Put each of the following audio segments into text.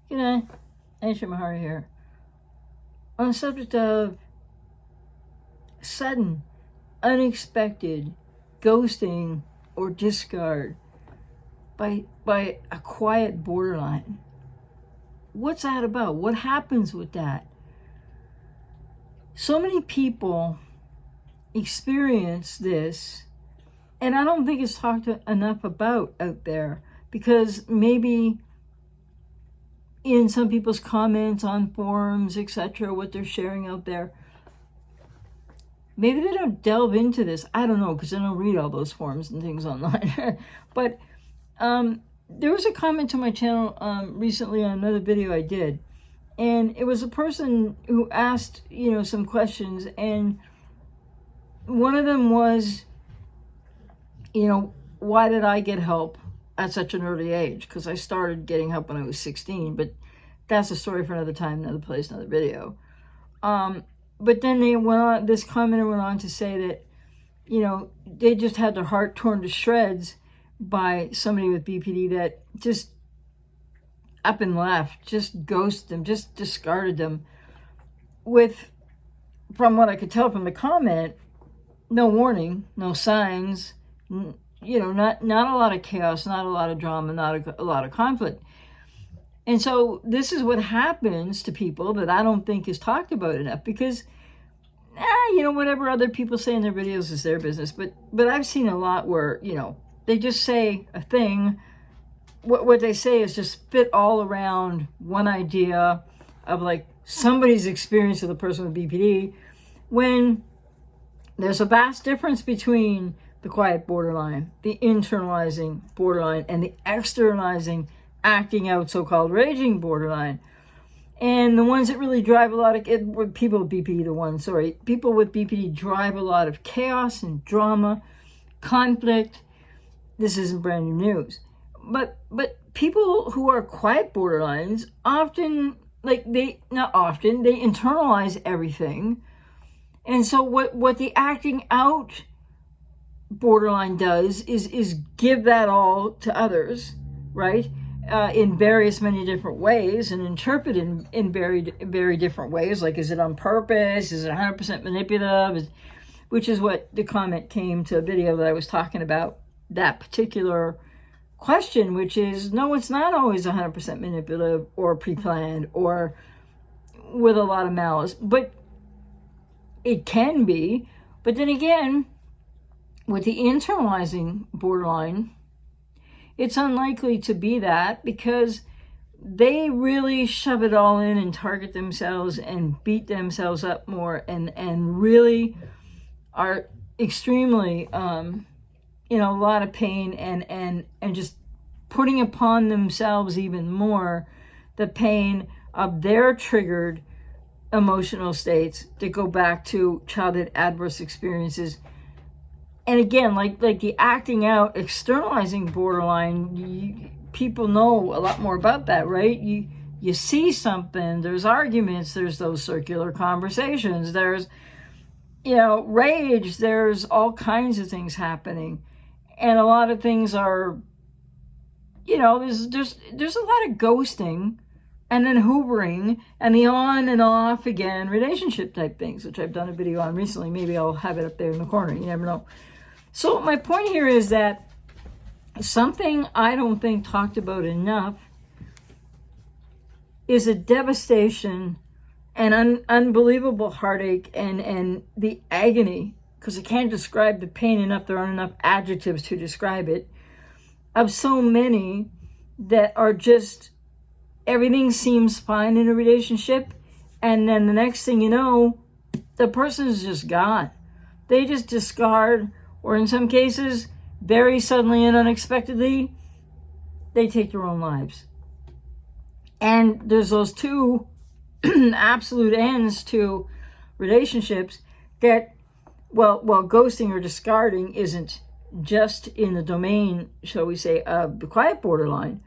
Good night. Aisha Mahari here. On the subject of sudden, unexpected ghosting or discard by a quiet borderline. What's that about? What happens with that? So many people experience this, and I don't think it's talked enough about out there, because maybe in some people's comments on forums, etc., what they're sharing out there, maybe they don't delve into this. I don't know, because I don't read all those forums and things online. But there was a comment to my channel recently on another video I did, and it was a person who asked, some questions, and one of them was, why did I get help at such an early age? Because I started getting help when I was 16, but that's a story for another time, another place, another video. But then this commenter went on to say that, they just had their heart torn to shreds by somebody with BPD that just up and left, just ghosted them, just discarded them with, from what I could tell from the comment, no warning, no signs, not a lot of chaos, not a lot of drama, not a lot of conflict. And so this is what happens to people that I don't think is talked about enough, because whatever other people say in their videos is their business. But I've seen a lot where, they just say a thing. What they say is just fit all around one idea of like somebody's experience of the person with BPD, when there's a vast difference between the quiet borderline, the internalizing borderline, and the externalizing, acting out, so-called raging borderline. And the ones that really drive a lot of people with BPD, people with BPD drive a lot of chaos and drama, conflict. This isn't brand new news. But people who are quiet borderlines often, they internalize everything. And so what the acting out borderline does is give that all to others, right? In various many different ways, and interpret in very different ways. Like, is it on purpose? Is it 100% manipulative? Which is what the comment came to a video that I was talking about, that particular question, which is, no, it's not always 100% manipulative or pre-planned or with a lot of malice, but it can be. But then again, with the internalizing borderline, it's unlikely to be that, because they really shove it all in and target themselves and beat themselves up more, and really are extremely in a lot of pain, and just putting upon themselves even more the pain of their triggered emotional states that go back to childhood adverse experiences. And again, like the acting out, externalizing borderline, people know a lot more about that, right? You see something, there's arguments, there's those circular conversations, there's rage, there's all kinds of things happening. And a lot of things are, there's a lot of ghosting, and then hoovering, and the on and off again relationship type things, which I've done a video on recently. Maybe I'll have it up there in the corner, you never know. So my point here is that something I don't think talked about enough is a devastation and unbelievable heartache, and the agony, because I can't describe the pain enough, there aren't enough adjectives to describe it, of so many that are just, everything seems fine in a relationship, and then the next thing you know, the person is just gone. They just discard, or in some cases, very suddenly and unexpectedly, they take their own lives. And there's those two absolute ends to relationships that, well, ghosting or discarding isn't just in the domain, shall we say, of the quiet borderline.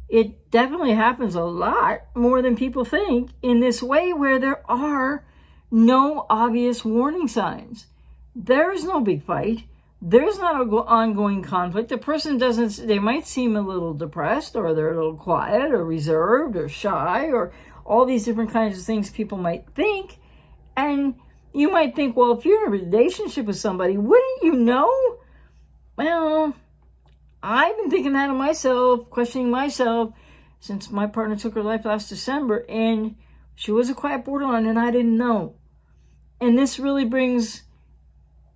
It definitely happens a lot more than people think in this way, where there are no obvious warning signs. There is no big fight. there's not an ongoing conflict. The person doesn't, they might seem a little depressed, or they're a little quiet or reserved or shy, or all these different kinds of things people might think. And you might think, well, if you're in a relationship with somebody, wouldn't you know? Well, I've been thinking that of myself, questioning myself, since my partner took her life last December, and she was a quiet borderline, and I didn't know. And this really brings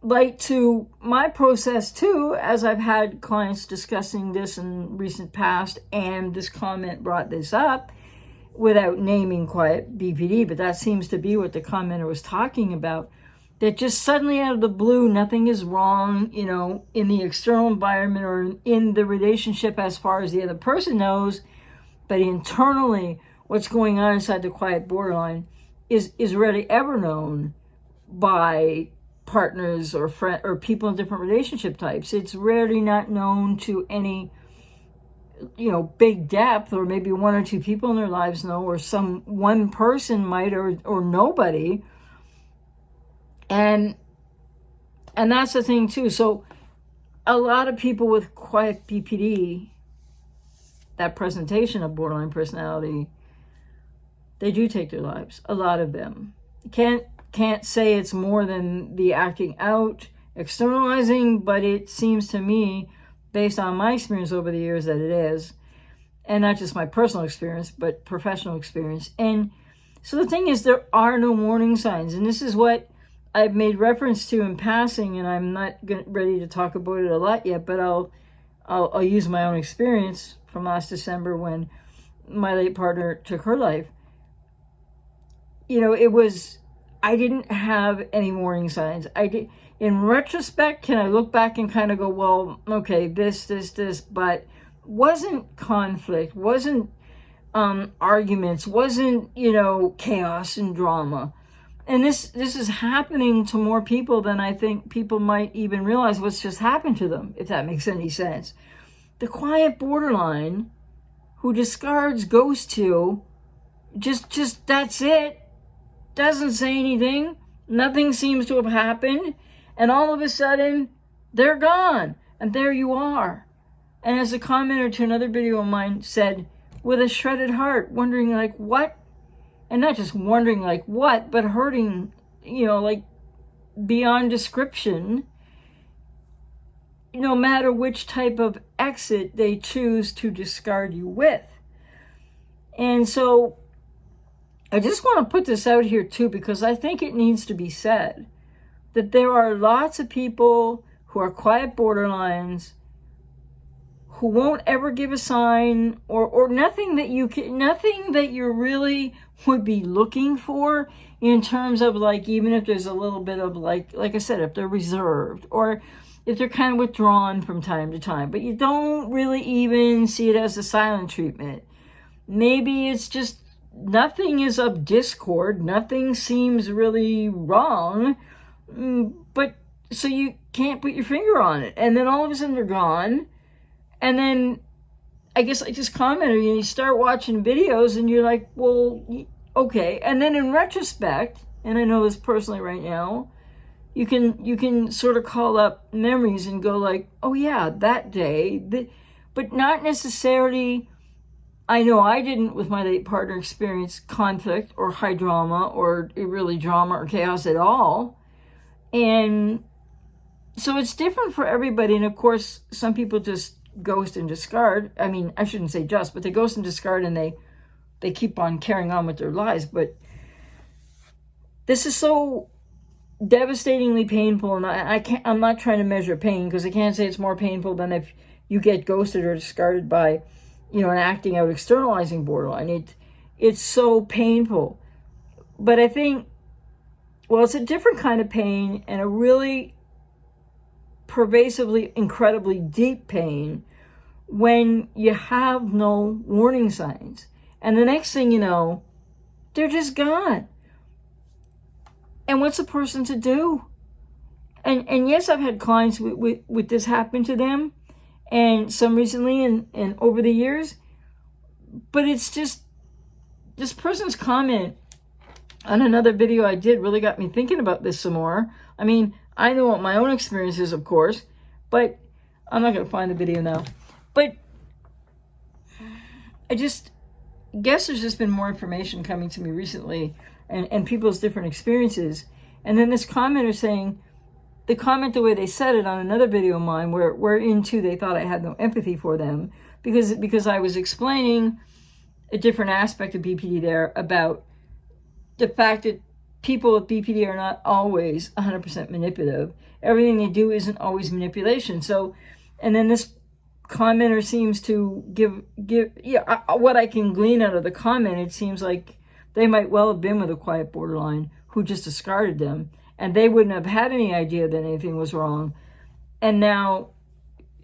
light to my process too, as I've had clients discussing this in recent past, and this comment brought this up without naming quiet BPD, but that seems to be what the commenter was talking about, that just suddenly out of the blue, nothing is wrong, in the external environment or in the relationship as far as the other person knows, but internally what's going on inside the quiet borderline is rarely ever known by partners or or people in different relationship types. It's rarely not known to any big depth, or maybe one or two people in their lives know, or some one person might, or nobody. And that's the thing too. So a lot of people with quiet BPD, that presentation of borderline personality, they do take their lives. A lot of them can't say it's more than the acting out, externalizing, but it seems to me, based on my experience over the years, that it is. And not just my personal experience, but professional experience. And so the thing is, there are no warning signs. And this is what I've made reference to in passing, and I'm not ready to talk about it a lot yet, but I'll use my own experience from last December when my late partner took her life. I didn't have any warning signs. In retrospect, can I look back and kind of go, well, okay, this, but wasn't conflict, wasn't arguments, wasn't, chaos and drama. And this is happening to more people than I think people might even realize what's just happened to them, if that makes any sense. The quiet borderline who discards, ghosts you, just that's it. Doesn't say anything, nothing seems to have happened, and all of a sudden they're gone, and there you are. And as a commenter to another video of mine said, with a shredded heart, wondering like what, and not just wondering like what, but hurting, like beyond description, no matter which type of exit they choose to discard you with. And so I just want to put this out here too, because I think it needs to be said that there are lots of people who are quiet borderlines who won't ever give a sign, or nothing that you really would be looking for, in terms of like, even if there's a little bit of like I said, if they're reserved, or if they're kind of withdrawn from time to time, but you don't really even see it as a silent treatment. Maybe it's just nothing is of discord, nothing seems really wrong, but so you can't put your finger on it, and then all of a sudden they're gone. And then I guess I just commented, and you start watching videos and you're like, well, okay. And then in retrospect, and I know this personally right now, you can sort of call up memories and go like, oh yeah, that day, but not necessarily. I know I didn't, with my late partner, experience conflict or high drama or really drama or chaos at all. And so it's different for everybody. And of course, some people just ghost and discard. I mean, I shouldn't say just, but they ghost and discard, and they keep on carrying on with their lives. But this is so devastatingly painful, and I'm not trying to measure pain, because I can't say it's more painful than if you get ghosted or discarded by an acting out, externalizing borderline. It's so painful. But I think, well, it's a different kind of pain, and a really pervasively, incredibly deep pain, when you have no warning signs. And the next thing you know, they're just gone. And what's a person to do? And yes, I've had clients with this happen to them, and some recently and over the years. But it's just, this person's comment on another video I did really got me thinking about this some more. I mean, I know what my own experience is, of course, But I'm not going to find the video now. But I just guess there's just been more information coming to me recently, and people's different experiences. And then this commenter saying, the comment, the way they said it on another video of mine, where into they thought I had no empathy for them because I was explaining a different aspect of BPD there about the fact that people with BPD are not always 100% manipulative. Everything they do isn't always manipulation. So, and then this commenter seems to give what I can glean out of the comment, it seems like they might well have been with a quiet borderline who just discarded them, and they wouldn't have had any idea that anything was wrong. And now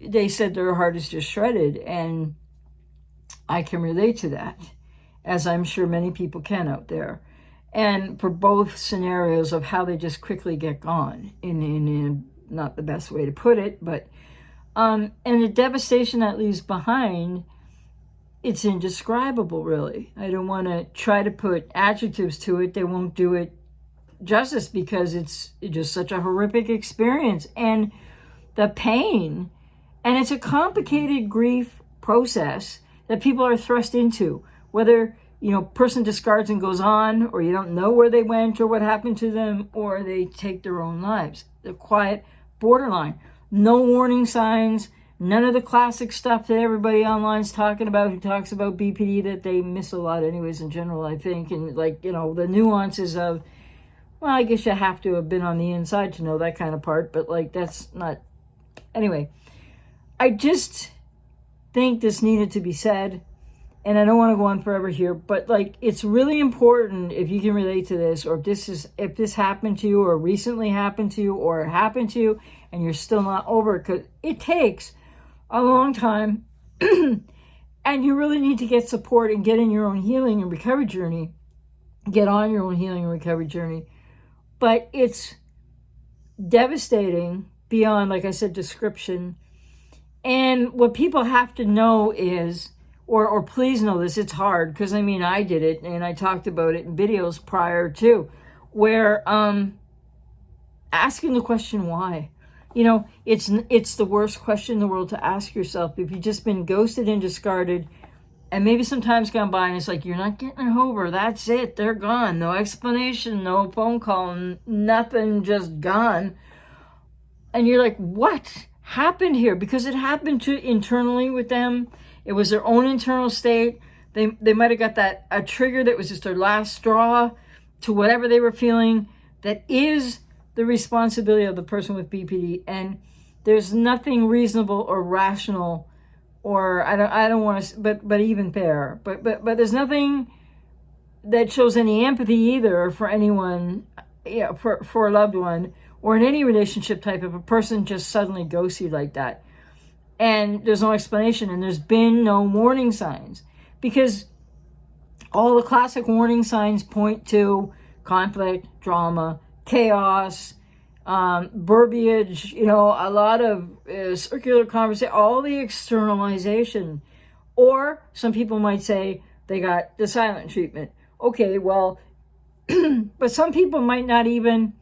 they said their heart is just shredded, and I can relate to that, as I'm sure many people can out there. And for both scenarios of how they just quickly get gone, in not the best way to put it, but and the devastation that leaves behind, it's indescribable, really. I don't want to try to put adjectives to it. They won't do it justice because it's just such a horrific experience. And the pain, and it's a complicated grief process that people are thrust into, whether, person discards and goes on, or you don't know where they went or what happened to them, or they take their own lives. The quiet borderline. No warning signs, none of the classic stuff that everybody online's talking about who talks about BPD that they miss a lot anyways in general, I think. And the nuances of, well, I guess you have to have been on the inside to know that kind of part, but that's not, anyway. I just think this needed to be said, and I don't want to go on forever here, but it's really important, if you can relate to this, or if this happened to you, or recently happened to you, or it happened to you, and you're still not over it, because it takes a long time, and you really need to get support and get in your own healing and recovery journey, get on your own healing and recovery journey. But it's devastating beyond, like I said, description. And what people have to know is, or please know this, it's hard, because I did it, and I talked about it in videos prior to, where asking the question why. It's the worst question in the world to ask yourself if you've just been ghosted and discarded, and maybe some time's gone by and it's like, you're not getting it over, that's it, they're gone, no explanation, no phone call, nothing, just gone. And you're like, what happened here? Because it happened internally with them. It was their own internal state. They might have got a trigger that was just their last straw to whatever they were feeling. That is the responsibility of the person with BPD, and there's nothing reasonable or rational, or I don't want to, but even fair. But there's nothing that shows any empathy either for anyone, for a loved one, or in any relationship type, if a person just suddenly ghosts you like that. And there's no explanation, and there's been no warning signs, because all the classic warning signs point to conflict, drama, chaos, verbiage, a lot of circular conversation, all the externalization. Or some people might say they got the silent treatment. Okay, well, but some people might not even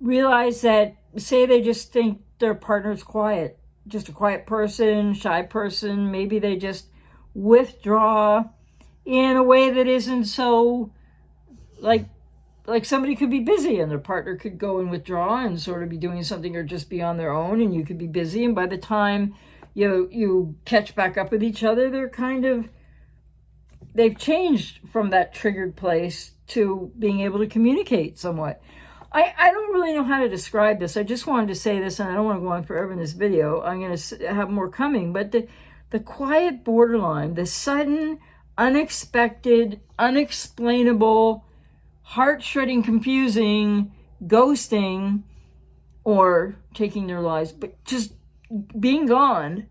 realize that, say they just think their partner's quiet, just a quiet person, shy person. Maybe they just withdraw in a way that isn't so, like somebody could be busy and their partner could go and withdraw and sort of be doing something, or just be on their own, and you could be busy, and by the time you catch back up with each other, they've changed from that triggered place to being able to communicate somewhat. I don't really know how to describe this. I just wanted to say this, and I don't want to go on forever in this video. I'm going to have more coming. But the quiet borderline, the sudden, unexpected, unexplainable, heart-shredding, confusing ghosting, or taking their lives, but just being gone,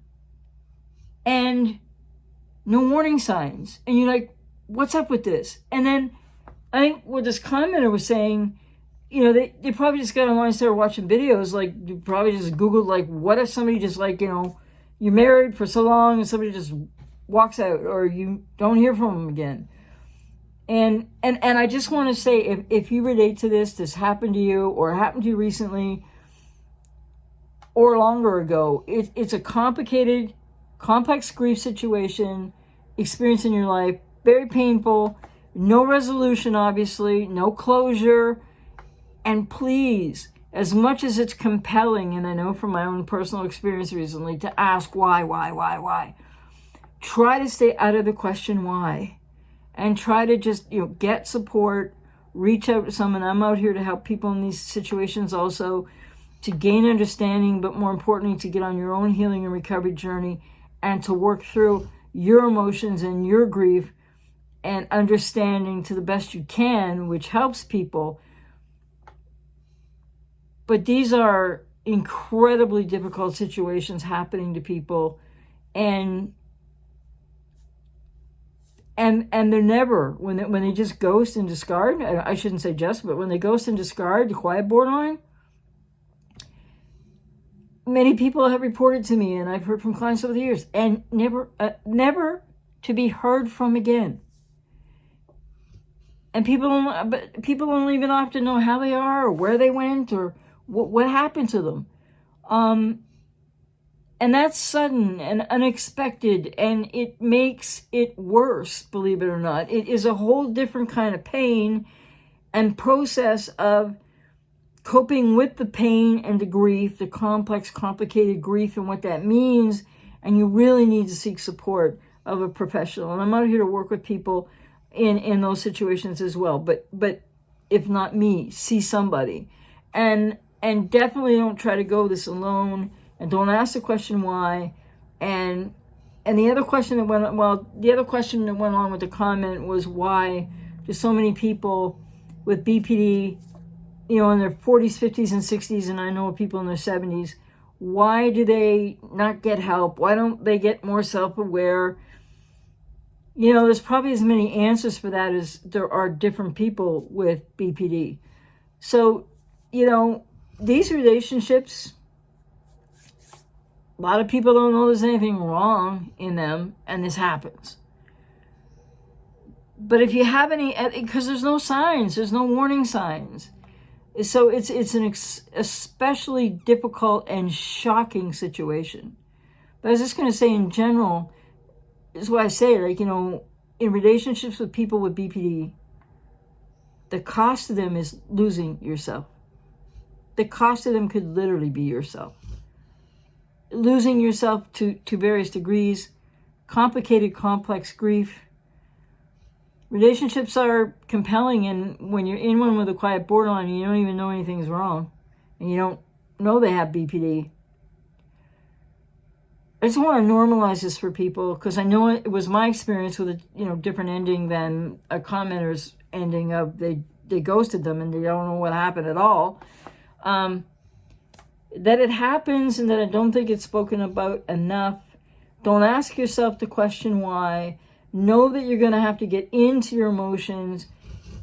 and no warning signs. And you're like, what's up with this? And then I think what this commenter was saying, they probably just got online and started watching videos. You probably just Googled, what if somebody just, you're married for so long and somebody just walks out, or you don't hear from them again. And I just want to say, if you relate to this happened to you, or happened to you recently, or longer ago. It's a complicated, complex grief situation, experience in your life, very painful, no resolution, obviously, no closure. And please, as much as it's compelling, and I know from my own personal experience recently, to ask why, try to stay out of the question why, and try to just, get support, reach out to someone. I'm out here to help people in these situations also, to gain understanding, but more importantly, to get on your own healing and recovery journey, and to work through your emotions and your grief and understanding to the best you can, which helps people. But these are incredibly difficult situations happening to people, and they're never, when they just ghost and discard, I shouldn't say just, but when they ghost and discard, the quiet borderline, many people have reported to me, and I've heard from clients over the years, and never to be heard from again. And people don't even often know how they are, or where they went, or what happened to them. And that's sudden and unexpected, and it makes it worse, believe it or not. It is a whole different kind of pain and process of coping with the pain and the grief, the complex, complicated grief and what that means. And you really need to seek support of a professional. And I'm out here to work with people in those situations as well. But if not me, see somebody. And definitely don't try to go this alone, and don't ask the question why. And the other question that went along with the comment was why do so many people with BPD, in their 40s, 50s, and 60s, and I know people in their 70s, why do they not get help? Why don't they get more self-aware? There's probably as many answers for that as there are different people with BPD. So, these relationships, a lot of people don't know there's anything wrong in them, and this happens. But if you have any, because there's no signs, there's no warning signs. So it's an especially difficult and shocking situation. But I was just going to say in general, is what I say, in relationships with people with BPD, the cost to them is losing yourself. The cost to them could literally be yourself. Losing yourself to various degrees, complicated, complex grief. Relationships are compelling, and when you're in one with a quiet borderline, you don't even know anything's wrong, and you don't know they have BPD. I just want to normalize this for people, because I know it was my experience with a different ending than a commenter's ending of they ghosted them and they don't know what happened at all. That it happens, and that I don't think it's spoken about enough. Don't ask yourself the question why. Know that you're going to have to get into your emotions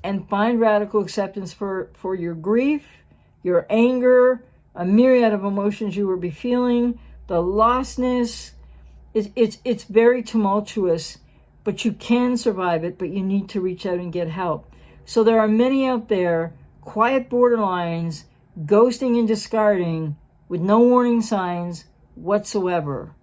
and find radical acceptance for your grief, your anger, a myriad of emotions you will be feeling, the lostness. It's very tumultuous, but you can survive it, but you need to reach out and get help. So there are many out there, quiet borderlines, ghosting and discarding with no warning signs whatsoever.